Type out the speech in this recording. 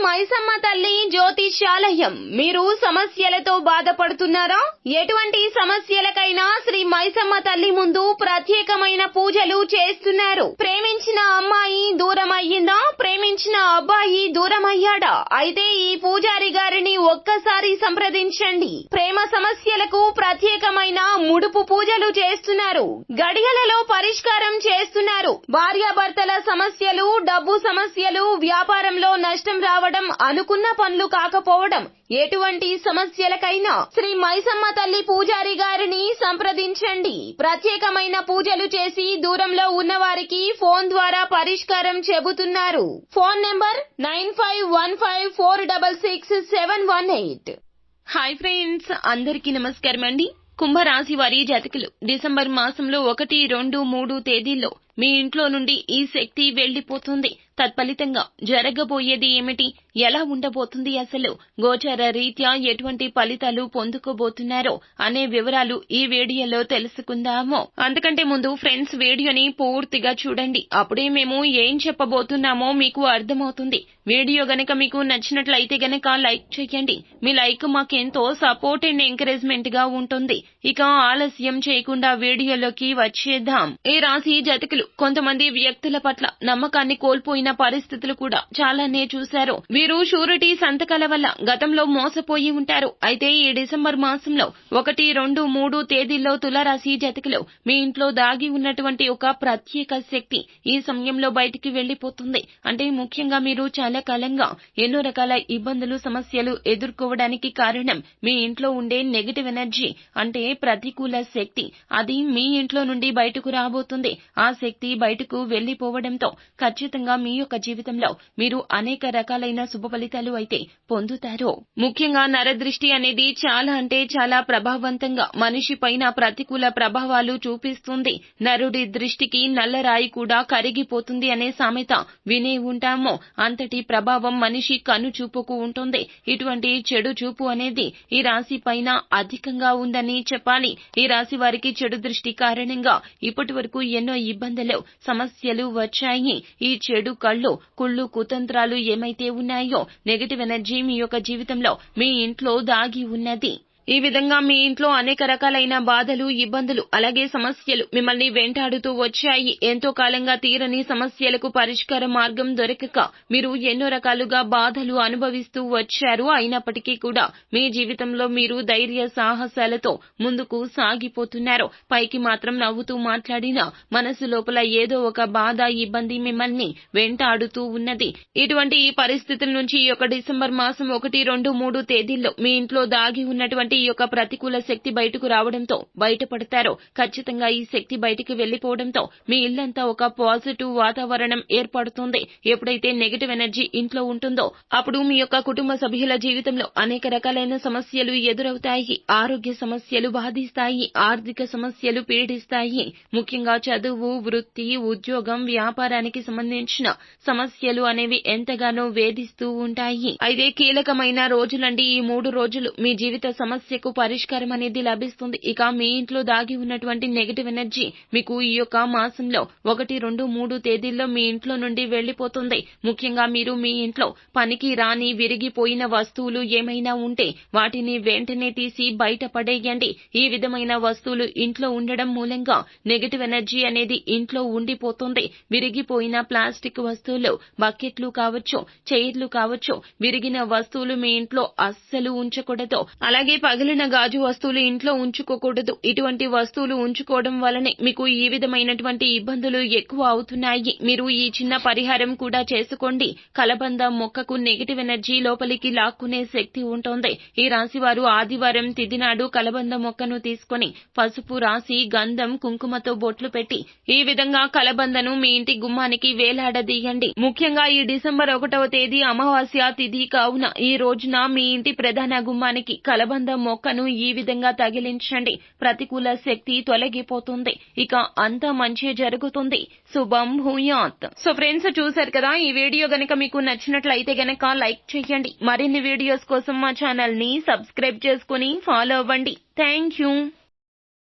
మైసమ్మ తల్లి జ్యోతిష్యాలయం. మీరు సమస్యలతో బాధపడుతున్నారా? ఎటువంటి సమస్యలకైనా శ్రీ మైసమ్మ తల్లి ముందు ప్రత్యేకమైన పూజలు చేస్తున్నారు. ప్రేమించిన అమ్మాయి దూరం అయ్యిందా? ప్రేమించిన అబ్బాయి దూరం అయ్యాడా? అయితే ఈ పూజారి గారిని ఒక్కసారి సంప్రదించండి. ప్రేమ సమస్యలకు ప్రత్యేకమైన ముడుపు పూజలు చేస్తున్నారు. గడియలలో పరిష్కారం చేస్తున్నారు. భార్యాభర్తల సమస్యలు, డబ్బు సమస్యలు, వ్యాపారంలో నష్టం రావడం, అనుకున్న పనులు కాకపోవడం, ఎటువంటి సమస్యలకైనా శ్రీ మైసమ్మ తల్లి పూజారి గారిని సంప్రదించండి. ప్రత్యేకమైన పూజలు చేసి దూరంలో ఉన్న వారికి ఫోన్ ద్వారా పరిష్కారం చెబుతున్నారు. Phone number 9515466718. హాయ్ ఫ్రెండ్స్, అందరికీ నమస్కారం అండి. కుంభరాశి వారి జాతకులు డిసెంబర్ మాసంలో 1, 2, 3 తేదీల్లో మీ ఇంట్లో నుండి ఈ శక్తి వెళ్లిపోతుంది. తత్ఫలితంగా జరగబోయేది ఏమిటి? ఎలా ఉండబోతుంది? అసలు గోచార రీత్యా ఎటువంటి ఫలితాలు పొందుకోబోతున్నారో అనే వివరాలు ఈ వీడియోలో తెలుసుకుందాము. అంతకంటే ముందు ఫ్రెండ్స్, వీడియోని పూర్తిగా చూడండి. అప్పుడే మేము ఏం చెప్పబోతున్నామో మీకు అర్థమవుతుంది. వీడియో గనక మీకు నచ్చినట్లయితే గనక లైక్ చేయండి. మీ లైక్ మాకెంతో సపోర్ట్ అండ్ ఎంకరేజ్మెంట్ గా ఉంటుంది. ఇక ఆలస్యం చేయకుండా వీడియోలోకి వచ్చేద్దాం. ఈ రాశి జాతకులు కొంతమంది వ్యక్తుల పట్ల నమ్మకాన్ని కోల్పోయిన పరిస్థితులు కూడా చాలానే చూశారు. వీరు షూరిటీ సంతకాల వల్ల గతంలో మోసపోయి ఉంటారు. అయితే ఈ డిసెంబర్ మాసంలో 1, 2, 3 తేదీల్లో తులారాశి జాతకులు మీ ఇంట్లో దాగి ఉన్నటువంటి ఒక ప్రత్యేక శక్తి ఈ సమయంలో బయటికి వెళ్లిపోతుంది. అంటే ముఖ్యంగా మీరు చాలా కాలంగా ఎన్నో రకాల ఇబ్బందులు, సమస్యలు ఎదుర్కోవడానికి కారణం మీ ఇంట్లో ఉండే నెగటివ్ ఎనర్జీ, అంటే ప్రతికూల శక్తి. అది మీ ఇంట్లో నుండి బయటకు రాబోతుంది. ఆ శక్తి బయటకు వెళ్లిపోవడంతో ఖచ్చితంగా మీ యొక్క జీవితంలో మీరు అనేక రకాలైన శుభ ఫలితాలు అయితే పొందుతారు. ముఖ్యంగా నరదృష్టి అనేది చాలా అంటే చాలా ప్రభావవంతంగా మనిషి పైన ప్రతికూల ప్రభావాలు చూపిస్తుంది. నరుడి దృష్టికి నల్లరాయి కూడా కరిగిపోతుంది అనే సామెత వినే ఉంటాము. అంతటి ప్రభావం మనిషి కను చూపుకు ఉంటుంది. ఇటువంటి చెడు చూపు అనేది ఈ రాశి పైన అధికంగా ఉందని చెప్పాలి. ఈ రాశి వారికి చెడు దృష్టి కారణంగా ఇప్పటి వరకు ఎన్నో ఇబ్బందులు, సమస్యలు వచ్చాయి. ఈ చెడు కళ్ళు, కుళ్ళు, కుతంత్రాలు ఏమైతే ఉన్నాయో, నెగటివ్ ఎనర్జీ మీ యొక్క జీవితంలో మీ ఇంట్లో దాగి ఉన్నది. ఈ విధంగా మీ ఇంట్లో అనేక రకాలైన బాధలు, ఇబ్బందులు, అలాగే సమస్యలు మిమ్మల్ని వెంటాడుతూ వచ్చాయి. ఎంతో కాలంగా తీరని సమస్యలకు పరిష్కార మార్గం దొరకక మీరు ఎన్నో రకాలుగా బాధలు అనుభవిస్తూ వచ్చారు. అయినప్పటికీ కూడా మీ జీవితంలో మీరు ధైర్య సాహసాలతో ముందుకు సాగిపోతున్నారు. పైకి మాత్రం నవ్వుతూ మాట్లాడినా మనసు లోపల ఏదో ఒక బాధ, ఇబ్బంది మిమ్మల్ని వెంటాడుతూ ఉన్నది. ఇటువంటి ఈ పరిస్థితుల నుంచి ఈ యొక్క డిసెంబర్ మాసం 1, 2, 3 తేదీల్లో మీ ఇంట్లో దాగి ఉన్నటువంటి ఈ యొక్క ప్రతికూల శక్తి బయటకు రావడంతో బయటపడతారు. ఖచ్చితంగా ఈ శక్తి బయటికి వెళ్లిపోవడంతో మీ ఇల్లంతా ఒక పాజిటివ్ వాతావరణం ఏర్పడుతుంది. ఎప్పుడైతే నెగటివ్ ఎనర్జీ ఇంట్లో ఉంటుందో అప్పుడు మీ యొక్క కుటుంబ సభ్యుల జీవితంలో అనేక రకాలైన సమస్యలు ఎదురవుతాయి. ఆరోగ్య సమస్యలు బాధిస్తాయి. ఆర్థిక సమస్యలు పీడిస్తాయి. ముఖ్యంగా చదువు, వృత్తి, ఉద్యోగం, వ్యాపారానికి సంబంధించిన సమస్యలు అనేవి ఎంతగానో వేధిస్తూ ఉంటాయి. అయితే కీలకమైన రోజులండి ఈ 3 రోజులు. మీ జీవిత సమస్యకు పరిష్కారం అనేది లభిస్తుంది. ఇక మీ ఇంట్లో దాగి ఉన్నటువంటి నెగటివ్ ఎనర్జీ మీకు ఈ యొక్క మాసంలో 1, 2, 3 తేదీల్లో మీ ఇంట్లో నుండి వెళ్లిపోతుంది. ముఖ్యంగా మీరు మీ ఇంట్లో పనికి రాని, విరిగిపోయిన వస్తువులు ఏమైనా ఉంటే వాటిని వెంటనే తీసి బయట పడేయండి. ఈ విధమైన వస్తువులు ఇంట్లో ఉండడం మూలంగా నెగటివ్ ఎనర్జీ అనేది ఇంట్లో ఉండిపోతుంది. విరిగిపోయిన ప్లాస్టిక్ వస్తువులు, బకెట్లు కావచ్చు, చైర్లు కావచ్చు, విరిగిన వస్తువులు మీ ఇంట్లో అస్సలు ఉంచకూడదు. అలాగే పగిలిన గాజు వస్తువులు ఇంట్లో ఉంచుకోకూడదు. ఇటువంటి వస్తువులు ఉంచుకోవడం వల్లనే మీకు ఈ విధమైనటువంటి ఇబ్బందులు ఎక్కువ అవుతున్నాయి. మీరు ఈ చిన్న పరిహారం కూడా చేసుకోండి. కలబంద మొక్కకు నెగటివ్ ఎనర్జీ లోపలికి లాక్కునే శక్తి ఉంటుంది. ఈ రాశి వారు ఆదివారం తిథి నాడు కలబంద మొక్కను తీసుకొని పసుపు రాసి గంధం, కుంకుమతో బొట్లు పెట్టి ఈ విధంగా కలబందను మీ ఇంటి గుమ్మానికి వేలాడదీయండి. ముఖ్యంగా ఈ డిసెంబర్ 1వ తేదీ అమావాస్య తిథి కావున ఈ రోజున మీ ఇంటి ప్రధాన గుమ్మానికి కలబంద మొక్కను ఈ విధంగా తగిలించండి. ప్రతికూల శక్తి తొలగిపోతుంది. ఇక అంతా మంచి జరుగుతుంది. శుభం భూయాత్. సో ఫ్రెండ్స్, చూశారు కదా, ఈ వీడియో గనక మీకు నచ్చినట్లయితే గనక లైక్ చేయండి. మరిన్ని వీడియోస్ కోసం మా ఛానల్ ని సబ్స్క్రైబ్ చేసుకుని ఫాలో అవ్వండి. Thank you.